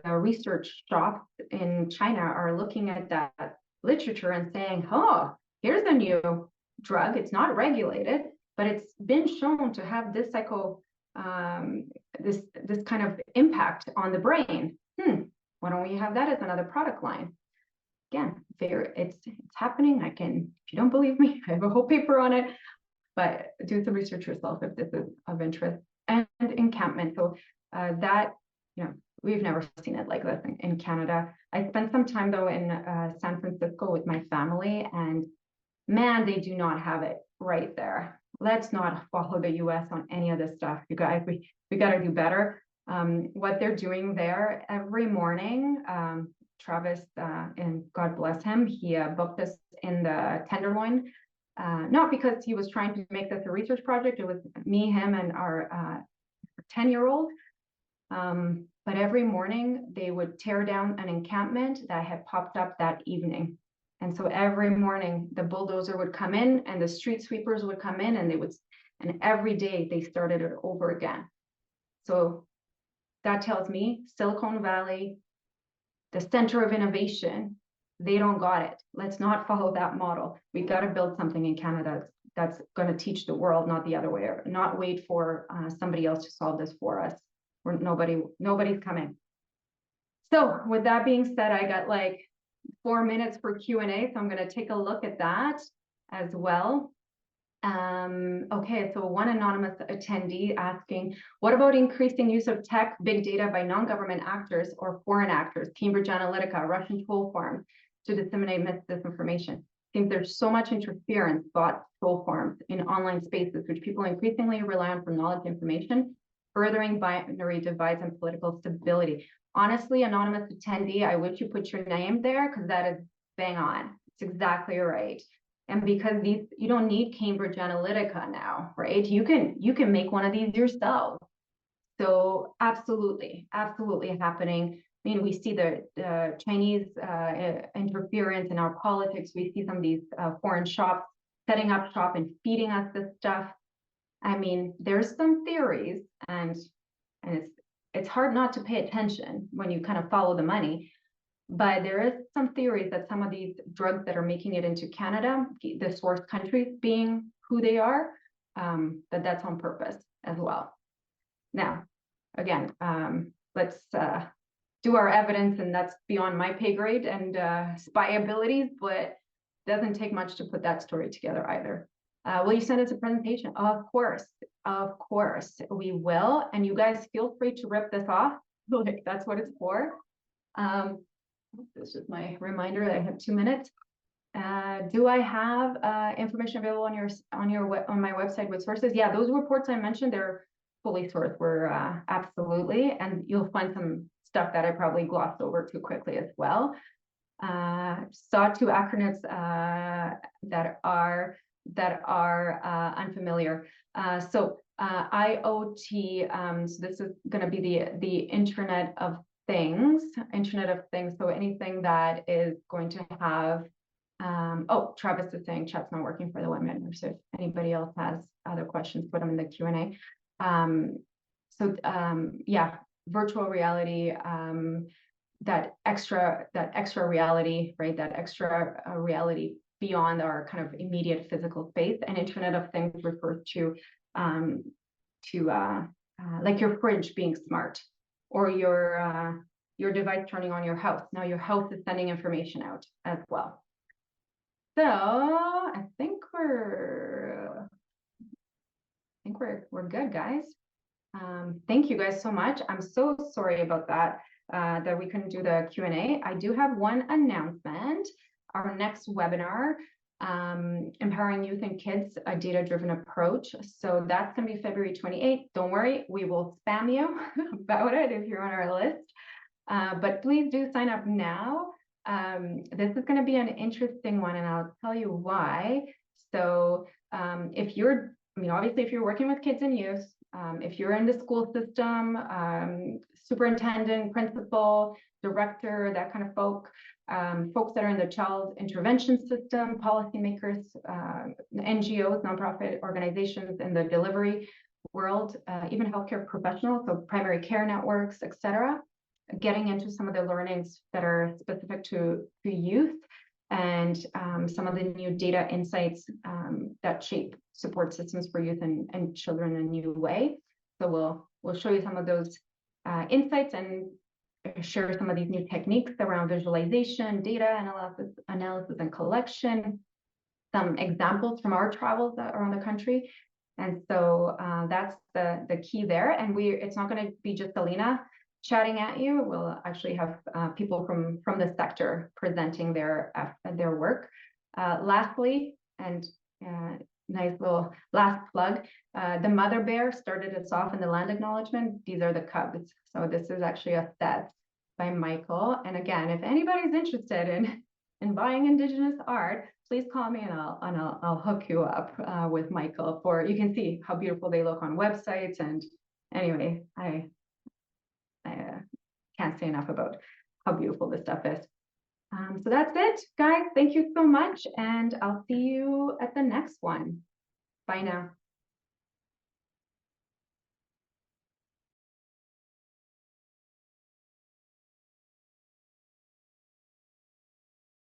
research shops in China are looking at that literature and saying, oh, here's a new drug. It's not regulated, but it's been shown to have this this kind of impact on the brain. Why don't we have that as another product line? Again, it's happening. If you don't believe me, I have a whole paper on it, but do some research yourself if this is of interest. And encampment. So that, we've never seen it like this in Canada. I spent some time though in San Francisco with my family, and man, they do not have it right there. Let's not follow the US on any of this stuff. You guys, we got to do better. What they're doing there every morning, Travis, and God bless him, he booked us in the Tenderloin, not because he was trying to make this a research project. It was me, him, and our 10-year-old. But every morning they would tear down an encampment that had popped up that evening. And so every morning the bulldozer would come in and the street sweepers would come in, and every day they started it over again. So that tells me Silicon Valley, the center of innovation, they don't got it. Let's not follow that model. We got to build something in Canada that's going to teach the world, not the other way, not wait for somebody else to solve this for us. Nobody's coming. So with that being said, I got like 4 minutes for Q&A, so I'm going to take a look at that as well. Okay, so one anonymous attendee asking, what about increasing use of tech, big data by non-government actors or foreign actors, Cambridge Analytica, Russian troll farms, to disseminate misinformation? Seems there's so much interference, bots, troll farms in online spaces, which people increasingly rely on for knowledge information, furthering binary divides and political stability. Honestly, anonymous attendee, I wish you put your name there, because that is bang on. It's exactly right. And because you don't need Cambridge Analytica now, right? You can make one of these yourself. So absolutely happening. I mean, we see the Chinese interference in our politics. We see some of these foreign shops setting up shop and feeding us this stuff. I mean, there's some theories, and it's hard not to pay attention when you kind of follow the money. But there is some theories that some of these drugs that are making it into Canada, the source countries being who they are, that's on purpose as well. Now, again, let's do our evidence, and that's beyond my pay grade and spy abilities, but it doesn't take much to put that story together either. Will you send us a presentation? Of course, we will. And you guys feel free to rip this off. Like, that's what it's for. This is my reminder that I have 2 minutes. Do I have information available on my website with sources? Yeah, those reports I mentioned, they're fully sourced. We're absolutely, and you'll find some stuff that I probably glossed over too quickly as well. Saw two acronyms that are unfamiliar. So IoT. So this is going to be the Internet of Things. So anything that is going to have. Oh, Travis is saying chat's not working for the webinar. So if anybody else has other questions, put them in the Q&A. Yeah, virtual reality, that extra reality, right? That extra reality beyond our kind of immediate physical space. And Internet of Things refers to like your fridge being smart, or your device turning on your house. Now your house is sending information out as well. So I think we're good, guys. Thank you guys so much. I'm so sorry about that, that we couldn't do the Q&A. I do have one announcement. Our next webinar, Empowering Youth and Kids, a Data-Driven Approach. So that's going to be February 28th. Don't worry, we will spam you about it if you're on our list. But please do sign up now. This is going to be an interesting one, and I'll tell you why. So if you're, obviously, if you're working with kids and youth, if you're in the school system, superintendent, principal, director, that kind of folks that are in the child intervention system, policymakers, NGOs, nonprofit organizations in the delivery world, even healthcare professionals, so primary care networks, etc., getting into some of the learnings that are specific to youth, and some of the new data insights that shape support systems for youth and children in a new way. So we'll show you some of those insights and share some of these new techniques around visualization, data analysis and collection, some examples from our travels around the country. And so that's the key there. And it's not going to be just Alina chatting at you. We'll actually have people from the sector presenting their work. Lastly, and nice little last plug, the mother bear started us off in the land acknowledgement. These are the cubs. So this is actually a set by Michael. And again, if anybody's interested in buying Indigenous art, please call me and I'll hook you up with Michael. You can see how beautiful they look on websites. And anyway, I can't say enough about how beautiful this stuff is. So that's it, guys. Thank you so much, and I'll see you at the next one. Bye now.